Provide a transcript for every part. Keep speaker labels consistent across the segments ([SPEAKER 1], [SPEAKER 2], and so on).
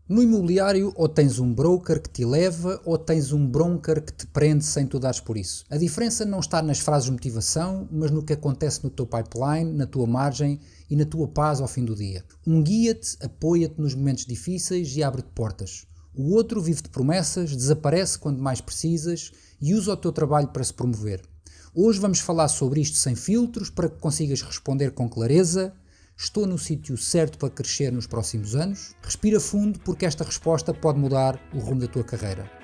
[SPEAKER 1] No imobiliário, ou tens um broker que te eleva, ou tens um broker que te prende sem tu dares por isso. A diferença não está nas frases de motivação, mas no que acontece no teu pipeline, na tua margem e na tua paz ao fim do dia. Um guia-te, apoia-te nos momentos difíceis e abre-te portas. O outro vive de promessas, desaparece quando mais precisas e usa o teu trabalho para se promover. Hoje vamos falar sobre isto sem filtros, para que consigas responder com clareza. Estou no sítio certo para crescer nos próximos anos? Respira fundo, porque esta resposta pode mudar o rumo da tua carreira.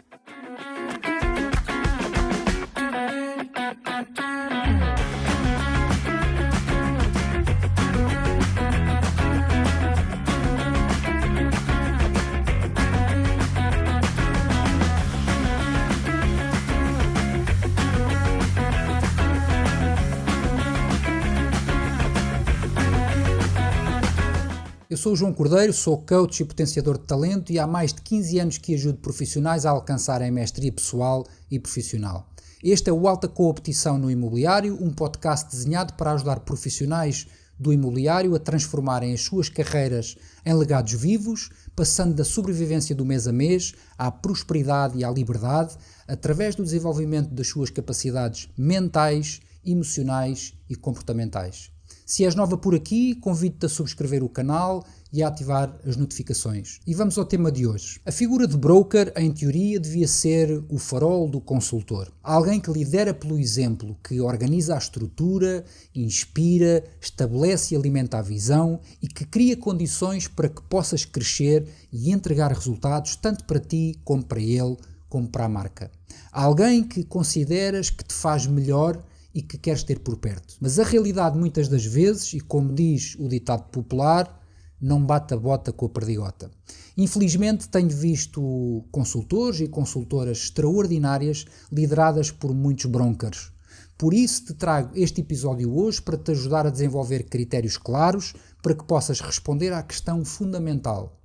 [SPEAKER 1] Eu sou o João Cordeiro, sou coach e potenciador de talento e há mais de 15 anos que ajudo profissionais a alcançarem mestria pessoal e profissional. Este é o Alta Competição no Imobiliário, um podcast desenhado para ajudar profissionais do imobiliário a transformarem as suas carreiras em legados vivos, passando da sobrevivência do mês a mês à prosperidade e à liberdade, através do desenvolvimento das suas capacidades mentais, emocionais e comportamentais. Se és nova por aqui, convido-te a subscrever o canal e a ativar as notificações. E vamos ao tema de hoje. A figura de broker, em teoria, devia ser o farol do consultor. Alguém que lidera pelo exemplo, que organiza a estrutura, inspira, estabelece e alimenta a visão e que cria condições para que possas crescer e entregar resultados tanto para ti como para ele, como para a marca. Alguém que consideras que te faz melhor e que queres ter por perto. Mas a realidade muitas das vezes, e como diz o ditado popular, não bate a bota com a perdigota. Infelizmente tenho visto consultores e consultoras extraordinárias lideradas por muitos brokers. Por isso te trago este episódio hoje para te ajudar a desenvolver critérios claros para que possas responder à questão fundamental.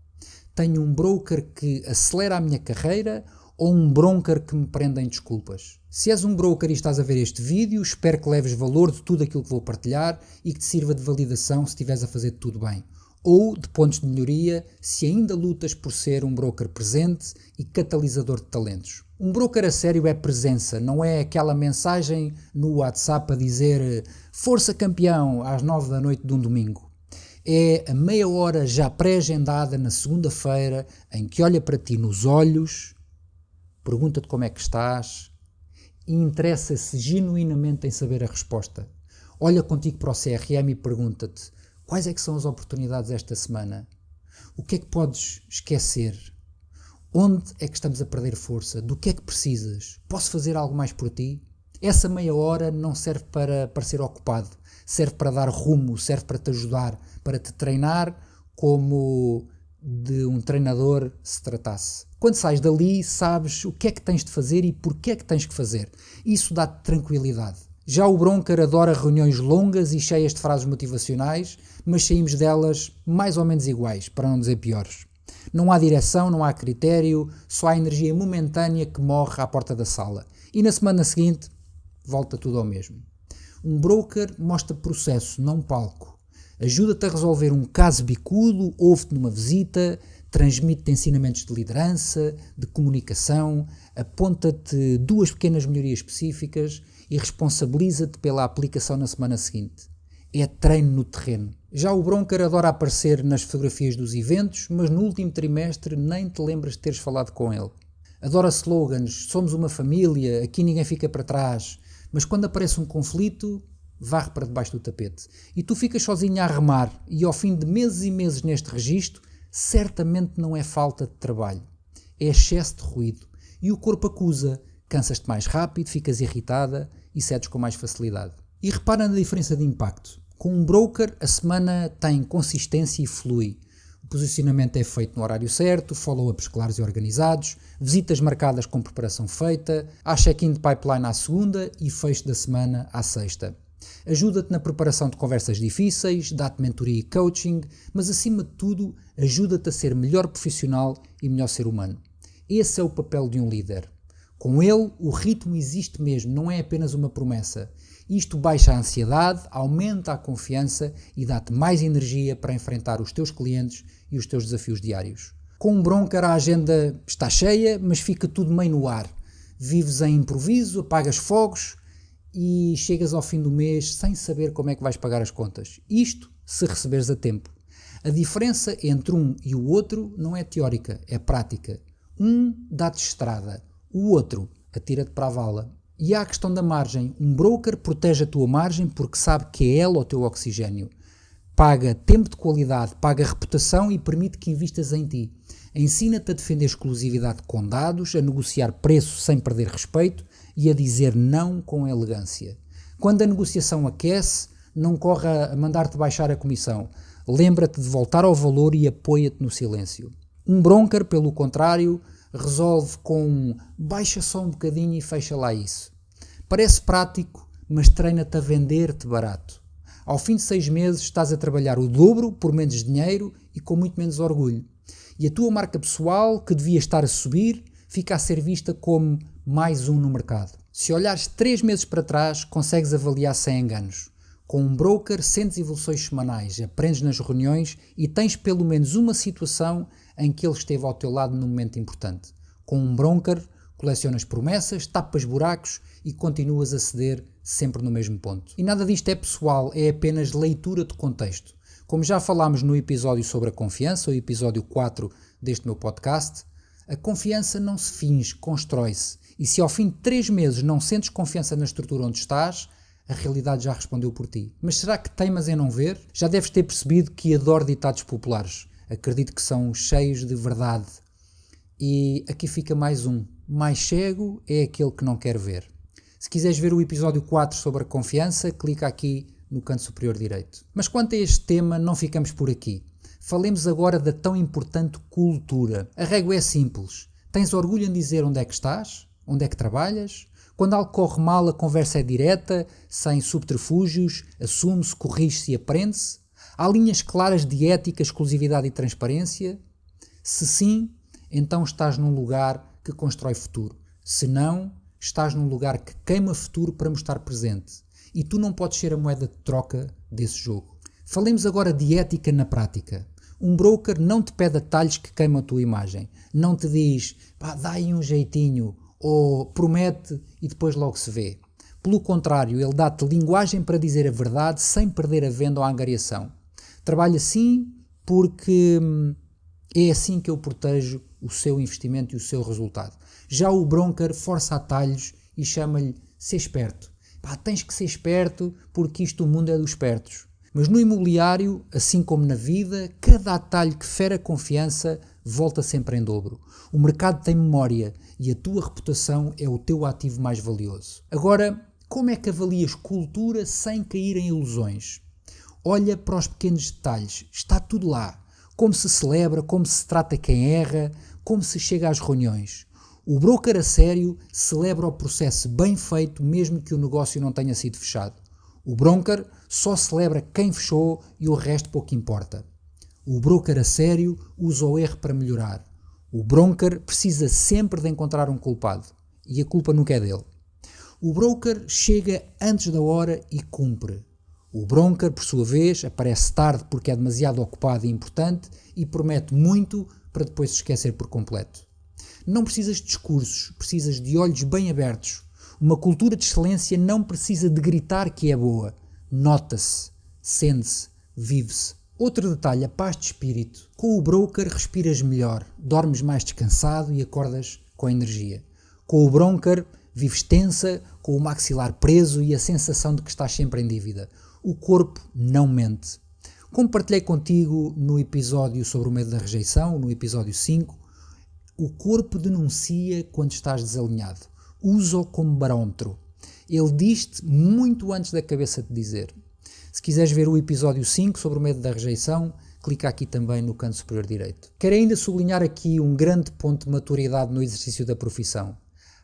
[SPEAKER 1] Tenho um broker que acelera a minha carreira ou um broker que me prenda em desculpas? Se és um broker e estás a ver este vídeo, espero que leves valor de tudo aquilo que vou partilhar e que te sirva de validação se estiveres a fazer tudo bem. Ou de pontos de melhoria se ainda lutas por ser um broker presente e catalisador de talentos. Um broker a sério é presença, não é aquela mensagem no WhatsApp a dizer força campeão às 9 da noite de um domingo. É a meia hora já pré-agendada na segunda-feira em que olha para ti nos olhos, pergunta-te como é que estás e interessa-se genuinamente em saber a resposta. Olha contigo para o CRM e pergunta-te quais é que são as oportunidades esta semana? O que é que podes esquecer? Onde é que estamos a perder força? Do que é que precisas? Posso fazer algo mais por ti? Essa meia hora não serve para parecer ocupado, serve para dar rumo, serve para te ajudar, para te treinar como de um treinador se tratasse. Quando sais dali, sabes o que é que tens de fazer e porquê é que tens que fazer. Isso dá-te tranquilidade. Já o broker adora reuniões longas e cheias de frases motivacionais, mas saímos delas mais ou menos iguais, para não dizer piores. Não há direção, não há critério, só há energia momentânea que morre à porta da sala. E na semana seguinte, volta tudo ao mesmo. Um broker mostra processo, não palco. Ajuda-te a resolver um caso bicudo, ouve-te numa visita, transmite-te ensinamentos de liderança, de comunicação, aponta-te 2 pequenas melhorias específicas e responsabiliza-te pela aplicação na semana seguinte. É treino no terreno. Já o broker adora aparecer nas fotografias dos eventos, mas no último trimestre nem te lembras de teres falado com ele. Adora slogans, somos uma família, aqui ninguém fica para trás, mas quando aparece um conflito, varre para debaixo do tapete. E tu ficas sozinho a remar e ao fim de meses e meses neste registro, certamente não é falta de trabalho. É excesso de ruído. E o corpo acusa. Cansas-te mais rápido, ficas irritada e cedes com mais facilidade. E repara na diferença de impacto. Com um broker, a semana tem consistência e flui. O posicionamento é feito no horário certo, follow-ups claros e organizados, visitas marcadas com preparação feita, há check-in de pipeline à segunda e fecho da semana à sexta. Ajuda-te na preparação de conversas difíceis, dá-te mentoria e coaching, mas acima de tudo, ajuda-te a ser melhor profissional e melhor ser humano. Esse é o papel de um líder. Com ele, o ritmo existe mesmo, não é apenas uma promessa. Isto baixa a ansiedade, aumenta a confiança e dá-te mais energia para enfrentar os teus clientes e os teus desafios diários. Com um broker a agenda está cheia, mas fica tudo meio no ar. Vives em improviso, apagas fogos e chegas ao fim do mês sem saber como é que vais pagar as contas. Isto se receberes a tempo. A diferença entre um e o outro não é teórica, é prática. Um dá-te estrada, o outro atira-te para a vala. E há a questão da margem. Um broker protege a tua margem porque sabe que é ela o teu oxigénio. Paga tempo de qualidade, paga reputação e permite que invistas em ti. Ensina-te a defender exclusividade com dados, a negociar preço sem perder respeito e a dizer não com elegância. Quando a negociação aquece, não corre a mandar-te baixar a comissão. Lembra-te de voltar ao valor e apoia-te no silêncio. Um broker, pelo contrário, resolve com baixa só um bocadinho e fecha lá isso. Parece prático, mas treina-te a vender-te barato. Ao fim de 6 meses estás a trabalhar o dobro por menos dinheiro e com muito menos orgulho. E a tua marca pessoal, que devia estar a subir, fica a ser vista como mais um no mercado. Se olhares 3 meses para trás, consegues avaliar sem enganos. Com um broker, sentes evoluções semanais, aprendes nas reuniões e tens pelo menos uma situação em que ele esteve ao teu lado num momento importante. Com um broker, colecionas promessas, tapas buracos e continuas a ceder sempre no mesmo ponto. E nada disto é pessoal, é apenas leitura de contexto. Como já falámos no episódio sobre a confiança, o episódio 4 deste meu podcast, a confiança não se finge, constrói-se. E se ao fim de 3 meses não sentes confiança na estrutura onde estás, a realidade já respondeu por ti. Mas será que teimas em não ver? Já deves ter percebido que adoro ditados populares. Acredito que são cheios de verdade. E aqui fica mais um. Mais cego é aquele que não quer ver. Se quiseres ver o episódio 4 sobre a confiança, clica aqui no canto superior direito. Mas quanto a este tema, não ficamos por aqui. Falemos agora da tão importante cultura. A régua é simples. Tens orgulho em dizer onde é que estás? Onde é que trabalhas? Quando algo corre mal, a conversa é direta, sem subterfúgios, assume-se, corrige-se e aprende-se? Há linhas claras de ética, exclusividade e transparência? Se sim, então estás num lugar que constrói futuro. Se não, estás num lugar que queima futuro para mostrar presente. E tu não podes ser a moeda de troca desse jogo. Falemos agora de ética na prática. Um broker não te pede atalhos que queimam a tua imagem. Não te diz, dá aí um jeitinho, ou promete e depois logo se vê. Pelo contrário, ele dá-te linguagem para dizer a verdade sem perder a venda ou a angariação. Trabalha assim porque é assim que eu protejo o seu investimento e o seu resultado. Já o broker força atalhos e chama-lhe ser esperto. Tens que ser esperto porque isto o mundo é dos espertos. Mas no imobiliário, assim como na vida, cada atalho que fere a confiança volta sempre em dobro. O mercado tem memória e a tua reputação é o teu ativo mais valioso. Agora, como é que avalias cultura sem cair em ilusões? Olha para os pequenos detalhes, está tudo lá. Como se celebra, como se trata quem erra, como se chega às reuniões. O broker a sério celebra o processo bem feito mesmo que o negócio não tenha sido fechado. O broker só celebra quem fechou e o resto pouco importa. O broker a sério usa o erro para melhorar. O broker precisa sempre de encontrar um culpado e a culpa nunca é dele. O broker chega antes da hora e cumpre. O broker, por sua vez, aparece tarde porque é demasiado ocupado e importante e promete muito para depois se esquecer por completo. Não precisas de discursos, precisas de olhos bem abertos. Uma cultura de excelência não precisa de gritar que é boa. Nota-se, sente-se, vive-se. Outro detalhe, a paz de espírito. Com o broker respiras melhor, dormes mais descansado e acordas com energia. Com o broker vives tensa, com o maxilar preso e a sensação de que estás sempre em dívida. O corpo não mente. Como partilhei contigo no episódio sobre o medo da rejeição, no episódio 5, o corpo denuncia quando estás desalinhado. Usa-o como barómetro. Ele diz-te muito antes da cabeça te dizer. Se quiseres ver o episódio 5 sobre o medo da rejeição, clica aqui também no canto superior direito. Quero ainda sublinhar aqui um grande ponto de maturidade no exercício da profissão.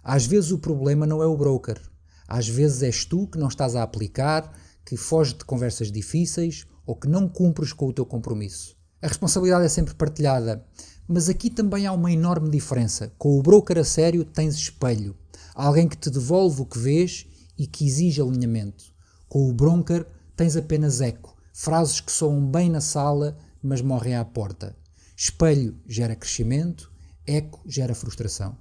[SPEAKER 1] Às vezes o problema não é o broker. Às vezes és tu que não estás a aplicar, que foges de conversas difíceis ou que não cumpres com o teu compromisso. A responsabilidade é sempre partilhada, mas aqui também há uma enorme diferença. Com o broker a sério tens espelho. Alguém que te devolve o que vês e que exige alinhamento. Com o broker tens apenas eco. Frases que soam bem na sala, mas morrem à porta. Espelho gera crescimento, eco gera frustração.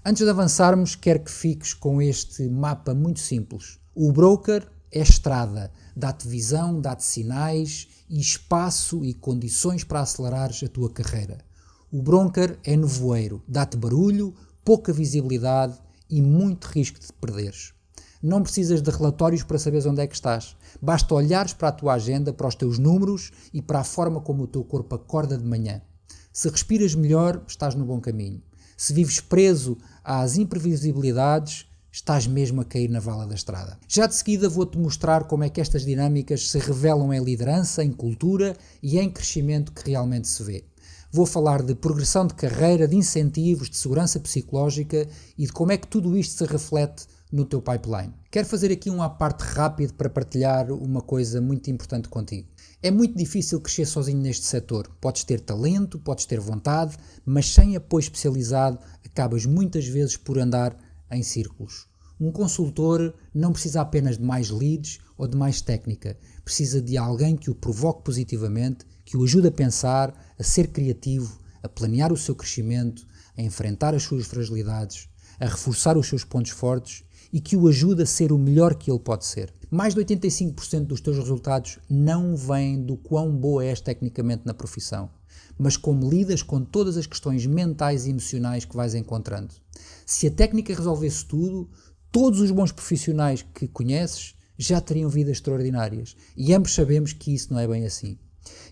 [SPEAKER 1] Antes de avançarmos, quero que fiques com este mapa muito simples. O broker é estrada, dá-te visão, dá-te sinais e espaço e condições para acelerares a tua carreira. O broker é nevoeiro, dá-te barulho, pouca visibilidade e muito risco de te perderes. Não precisas de relatórios para saberes onde é que estás. Basta olhares para a tua agenda, para os teus números e para a forma como o teu corpo acorda de manhã. Se respiras melhor, estás no bom caminho. Se vives preso às imprevisibilidades, estás mesmo a cair na vala da estrada. Já de seguida vou-te mostrar como é que estas dinâmicas se revelam em liderança, em cultura e em crescimento que realmente se vê. Vou falar de progressão de carreira, de incentivos, de segurança psicológica e de como é que tudo isto se reflete no teu pipeline. Quero fazer aqui um à parte rápido para partilhar uma coisa muito importante contigo. É muito difícil crescer sozinho neste setor. Podes ter talento, podes ter vontade, mas sem apoio especializado acabas muitas vezes por andar em círculos. Um consultor não precisa apenas de mais leads ou de mais técnica. Precisa de alguém que o provoque positivamente, que o ajude a pensar, a ser criativo, a planear o seu crescimento, a enfrentar as suas fragilidades, a reforçar os seus pontos fortes e que o ajude a ser o melhor que ele pode ser. Mais de 85% dos teus resultados não vêm do quão boa és tecnicamente na profissão, mas como lidas com todas as questões mentais e emocionais que vais encontrando. Se a técnica resolvesse tudo, todos os bons profissionais que conheces já teriam vidas extraordinárias. E ambos sabemos que isso não é bem assim.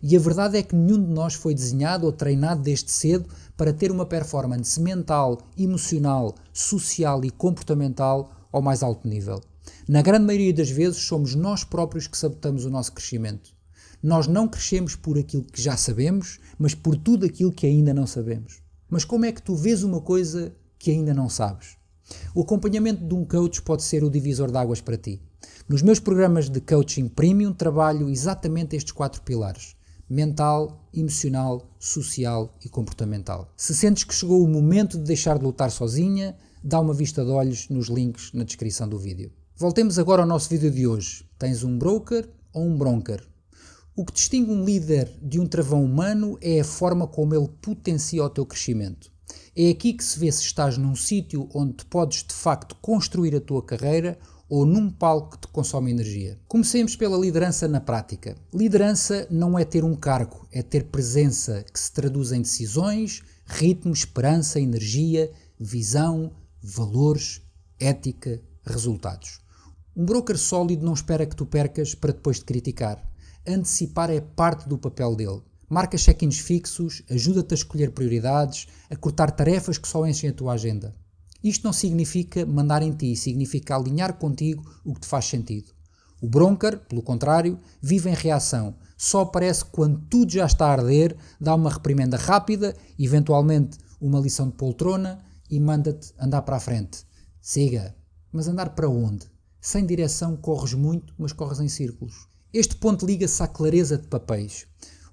[SPEAKER 1] E a verdade é que nenhum de nós foi desenhado ou treinado desde cedo para ter uma performance mental, emocional, social e comportamental ao mais alto nível. Na grande maioria das vezes somos nós próprios que sabotamos o nosso crescimento. Nós não crescemos por aquilo que já sabemos, mas por tudo aquilo que ainda não sabemos. Mas como é que tu vês uma coisa que ainda não sabes? O acompanhamento de um coach pode ser o divisor de águas para ti. Nos meus programas de coaching premium trabalho exatamente estes 4 pilares: mental, emocional, social e comportamental. Se sentes que chegou o momento de deixar de lutar sozinha, dá uma vista de olhos nos links na descrição do vídeo. Voltemos agora ao nosso vídeo de hoje. Tens um broker ou um bronker? O que distingue um líder de um travão humano é a forma como ele potencia o teu crescimento. É aqui que se vê se estás num sítio onde te podes de facto construir a tua carreira ou num palco que te consome energia. Comecemos pela liderança na prática. Liderança não é ter um cargo, é ter presença que se traduz em decisões, ritmo, esperança, energia, visão, valores, ética, resultados. Um broker sólido não espera que tu percas para depois te criticar. Antecipar é parte do papel dele. Marca check-ins fixos, ajuda-te a escolher prioridades, a cortar tarefas que só enchem a tua agenda. Isto não significa mandar em ti, significa alinhar contigo o que te faz sentido. O broker, pelo contrário, vive em reação. Só aparece quando tudo já está a arder, dá uma reprimenda rápida, eventualmente uma lição de poltrona e manda-te andar para a frente. Siga. Mas andar para onde? Sem direção corres muito, mas corres em círculos. Este ponto liga-se à clareza de papéis.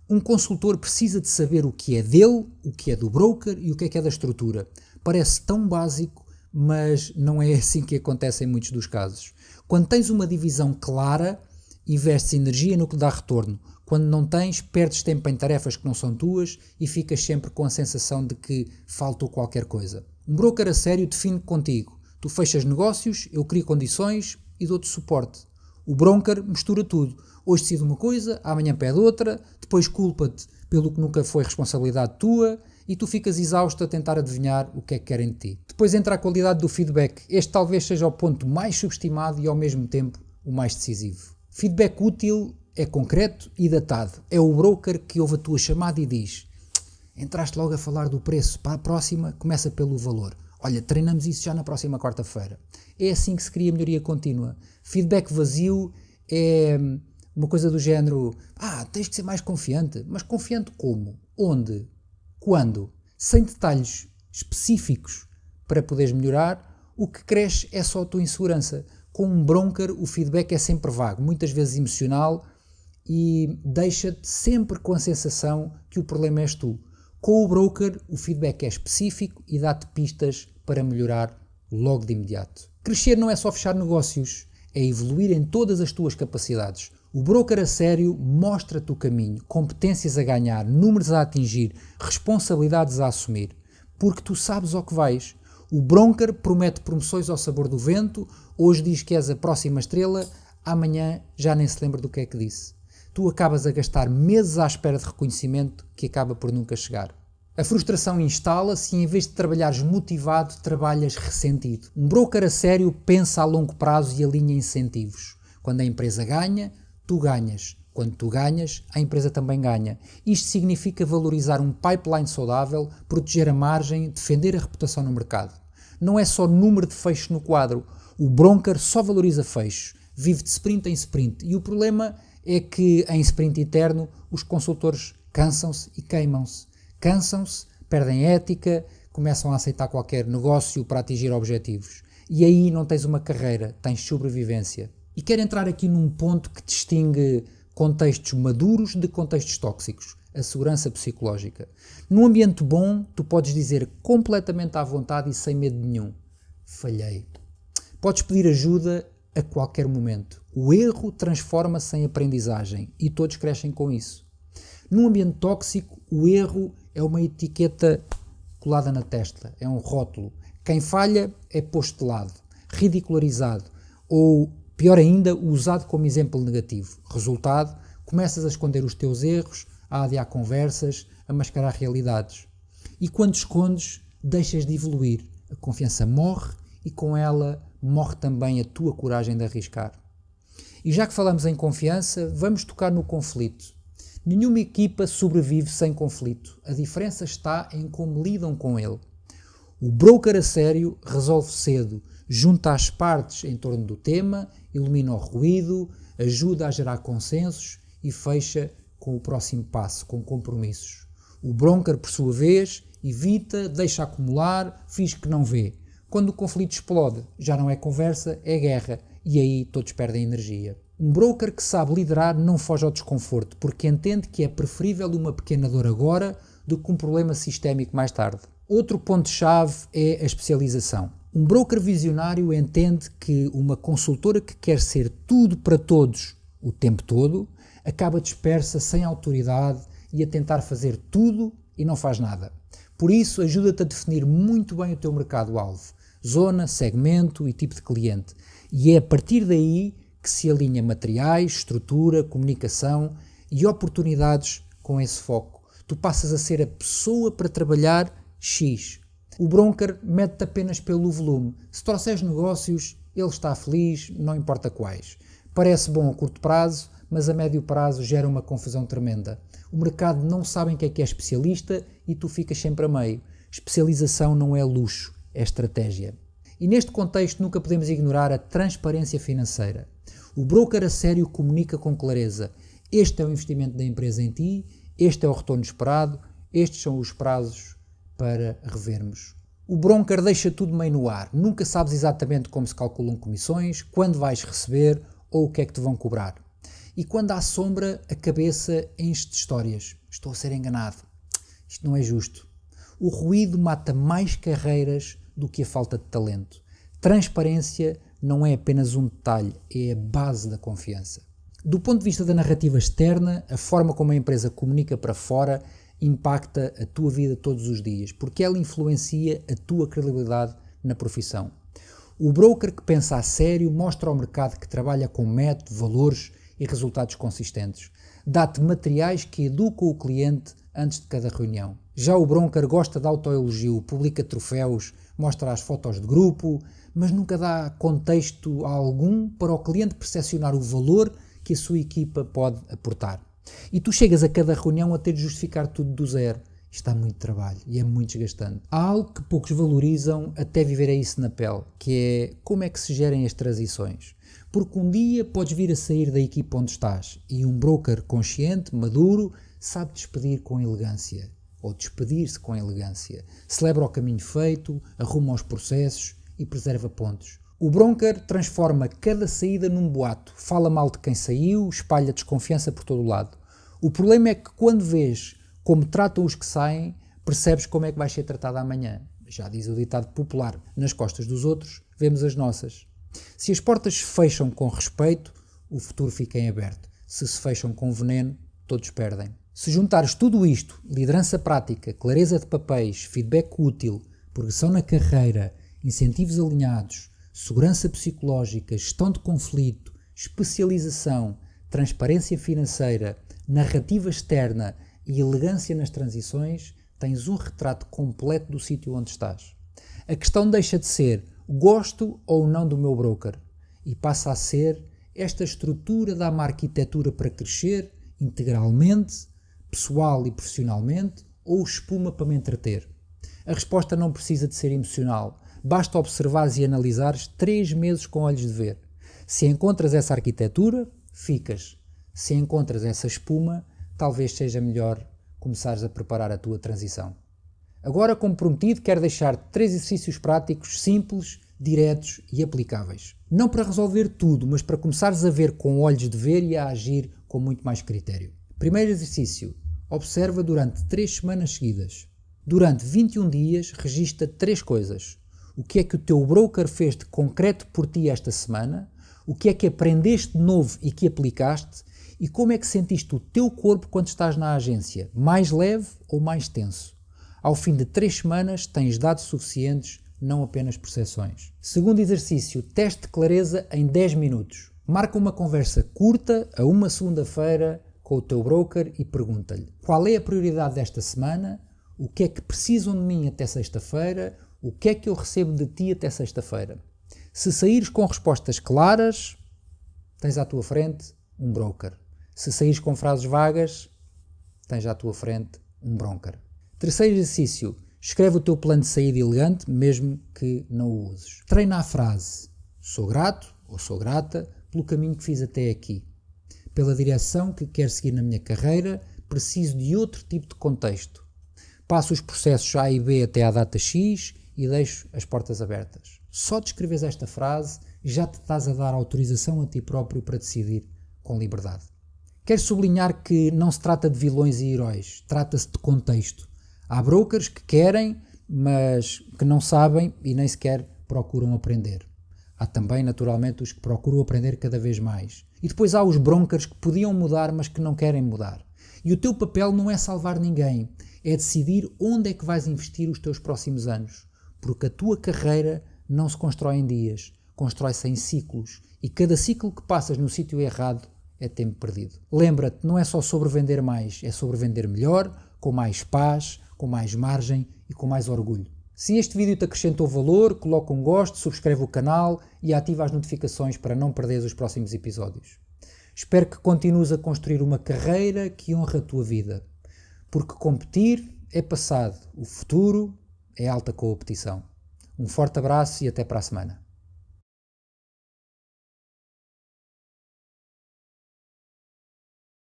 [SPEAKER 1] Um consultor precisa de saber o que é dele, o que é do broker e o que é da estrutura. Parece tão básico, mas não é assim que acontece em muitos dos casos. Quando tens uma divisão clara, investes energia no que dá retorno. Quando não tens, perdes tempo em tarefas que não são tuas e ficas sempre com a sensação de que faltou qualquer coisa. Um broker a sério define contigo. Tu fechas negócios, eu crio condições e dou-te suporte. O broker mistura tudo. Hoje decide uma coisa, amanhã pede outra, depois culpa-te pelo que nunca foi responsabilidade tua e tu ficas exausto a tentar adivinhar o que é que querem de ti. Depois entra a qualidade do feedback. Este talvez seja o ponto mais subestimado e ao mesmo tempo o mais decisivo. Feedback útil é concreto e datado. É o broker que ouve a tua chamada e diz: entraste logo a falar do preço, para a próxima começa pelo valor. Olha, treinamos isso já na próxima quarta-feira. É assim que se cria melhoria contínua. Feedback vazio é uma coisa do género: tens que ser mais confiante. Mas confiante como? Onde? Quando? Sem detalhes específicos para poderes melhorar, o que cresce é só a tua insegurança. Com um broker, o feedback é sempre vago, muitas vezes emocional e deixa-te sempre com a sensação que o problema és tu. Com o broker, o feedback é específico e dá-te pistas para melhorar logo de imediato. Crescer não é só fechar negócios, é evoluir em todas as tuas capacidades. O broker a sério mostra-te o caminho, competências a ganhar, números a atingir, responsabilidades a assumir, porque tu sabes ao que vais. O broker promete promoções ao sabor do vento, hoje diz que és a próxima estrela, amanhã já nem se lembra do que é que disse. Tu acabas a gastar meses à espera de reconhecimento que acaba por nunca chegar. A frustração instala-se e em vez de trabalhares motivado, trabalhas ressentido. Um broker a sério pensa a longo prazo e alinha incentivos. Quando a empresa ganha, tu ganhas. Quando tu ganhas, a empresa também ganha. Isto significa valorizar um pipeline saudável, proteger a margem, defender a reputação no mercado. Não é só número de fechos no quadro. O broker só valoriza fechos. Vive de sprint em sprint. E o problema é que, em sprint interno, os consultores cansam-se e queimam-se. Cansam-se, perdem ética, começam a aceitar qualquer negócio para atingir objetivos. E aí não tens uma carreira, tens sobrevivência. E quero entrar aqui num ponto que distingue contextos maduros de contextos tóxicos, a segurança psicológica. Num ambiente bom, tu podes dizer completamente à vontade e sem medo nenhum: falhei. Podes pedir ajuda a qualquer momento. O erro transforma-se em aprendizagem e todos crescem com isso. Num ambiente tóxico, o erro é uma etiqueta colada na testa, é um rótulo. Quem falha é posto de lado, ridicularizado ou, pior ainda, usado como exemplo negativo. Resultado, começas a esconder os teus erros, a adiar conversas, a mascarar realidades. E quando escondes, deixas de evoluir. A confiança morre e com ela morre também a tua coragem de arriscar. E já que falamos em confiança, vamos tocar no conflito. Nenhuma equipa sobrevive sem conflito. A diferença está em como lidam com ele. O broker a sério resolve cedo, junta as partes em torno do tema, elimina o ruído, ajuda a gerar consensos e fecha com o próximo passo, com compromissos. O broker, por sua vez, evita, deixa acumular, finge que não vê. Quando o conflito explode, já não é conversa, é guerra, e aí todos perdem energia. Um broker que sabe liderar não foge ao desconforto, porque entende que é preferível uma pequena dor agora do que um problema sistémico mais tarde. Outro ponto-chave é a especialização. Um broker visionário entende que uma consultora que quer ser tudo para todos o tempo todo acaba dispersa, sem autoridade e a tentar fazer tudo e não faz nada. Por isso, ajuda-te a definir muito bem o teu mercado-alvo, zona, segmento e tipo de cliente. E é a partir daí que se alinha materiais, estrutura, comunicação e oportunidades com esse foco. Tu passas a ser a pessoa para trabalhar X. O broker mete-te apenas pelo volume. Se trouxeres negócios, ele está feliz, não importa quais. Parece bom a curto prazo, mas a médio prazo gera uma confusão tremenda. O mercado não sabe em que é especialista e tu ficas sempre a meio. Especialização não é luxo, é estratégia. E neste contexto nunca podemos ignorar a transparência financeira. O broker a sério comunica com clareza. Este é o investimento da empresa em ti, este é o retorno esperado, estes são os prazos para revermos. O broker deixa tudo meio no ar. Nunca sabes exatamente como se calculam comissões, quando vais receber ou o que é que te vão cobrar. E quando há sombra, a cabeça enche de histórias. Estou a ser enganado. Isto não é justo. O ruído mata mais carreiras do que a falta de talento. Transparência não é apenas um detalhe, é a base da confiança. Do ponto de vista da narrativa externa, a forma como a empresa comunica para fora impacta a tua vida todos os dias, porque ela influencia a tua credibilidade na profissão. O broker que pensa a sério mostra ao mercado que trabalha com método, valores e resultados consistentes. Dá-te materiais que educam o cliente antes de cada reunião. Já o broker gosta de autoelogio, publica troféus, mostra as fotos de grupo, mas nunca dá contexto algum para o cliente percepcionar o valor que a sua equipa pode aportar. E tu chegas a cada reunião a ter de justificar tudo do zero. Isto dá muito trabalho e é muito desgastante. Há algo que poucos valorizam até viver a isso na pele, que é como é que se gerem as transições. Porque um dia podes vir a sair da equipa onde estás e um broker consciente, maduro, sabe despedir com elegância, ou despedir-se com elegância. Celebra o caminho feito, arruma os processos e preserva pontos. O broker transforma cada saída num boato, fala mal de quem saiu, espalha desconfiança por todo o lado. O problema é que quando vês como tratam os que saem, percebes como é que vais ser tratado amanhã. Já diz o ditado popular, nas costas dos outros, vemos as nossas. Se as portas se fecham com respeito, o futuro fica em aberto. Se se fecham com veneno, todos perdem. Se juntares tudo isto, liderança prática, clareza de papéis, feedback útil, progressão na carreira, incentivos alinhados, segurança psicológica, gestão de conflito, especialização, transparência financeira, narrativa externa e elegância nas transições, tens um retrato completo do sítio onde estás. A questão deixa de ser gosto ou não do meu broker e passa a ser esta estrutura dá-me arquitetura para crescer integralmente, pessoal e profissionalmente, ou espuma para me entreter? A resposta não precisa de ser emocional. Basta observares e analisares 3 meses com olhos de ver. Se encontras essa arquitetura, ficas. Se encontras essa espuma, talvez seja melhor começares a preparar a tua transição. Agora, como prometido, quero deixar 3 exercícios práticos, simples, diretos e aplicáveis. Não para resolver tudo, mas para começares a ver com olhos de ver e a agir com muito mais critério. Primeiro exercício. Observa durante 3 semanas seguidas. Durante 21 dias, registra 3 coisas. O que é que o teu broker fez de concreto por ti esta semana? O que é que aprendeste de novo e que aplicaste? E como é que sentiste o teu corpo quando estás na agência? Mais leve ou mais tenso? Ao fim de 3 semanas, tens dados suficientes, não apenas percepções. Segundo exercício, teste de clareza em 10 minutos. Marca uma conversa curta a uma segunda-feira com o teu broker e pergunta-lhe qual é a prioridade desta semana, o que é que precisam de mim até sexta-feira, o que é que eu recebo de ti até sexta-feira. Se saíres com respostas claras, tens à tua frente um broker. Se saíres com frases vagas, tens à tua frente um broker. Terceiro exercício, escreve o teu plano de saída elegante, mesmo que não o uses. Treina a frase, sou grato ou sou grata pelo caminho que fiz até aqui. Pela direção que quero seguir na minha carreira, preciso de outro tipo de contexto. Passo os processos A e B até à data X e deixo as portas abertas. Só de escreveres esta frase, já te estás a dar autorização a ti próprio para decidir com liberdade. Quero sublinhar que não se trata de vilões e heróis, trata-se de contexto. Há brokers que querem, mas que não sabem e nem sequer procuram aprender. Há também, naturalmente, os que procuram aprender cada vez mais. E depois há os brokers que podiam mudar, mas que não querem mudar. E o teu papel não é salvar ninguém, é decidir onde é que vais investir os teus próximos anos. Porque a tua carreira não se constrói em dias, constrói-se em ciclos. E cada ciclo que passas no sítio errado é tempo perdido. Lembra-te, não é só sobre vender mais, é sobre vender melhor, com mais paz, com mais margem e com mais orgulho. Se este vídeo te acrescentou valor, coloca um gosto, subscreve o canal e ativa as notificações para não perderes os próximos episódios. Espero que continues a construir uma carreira que honra a tua vida. Porque competir é passado, o futuro é alta competição. Um forte abraço e até para a semana.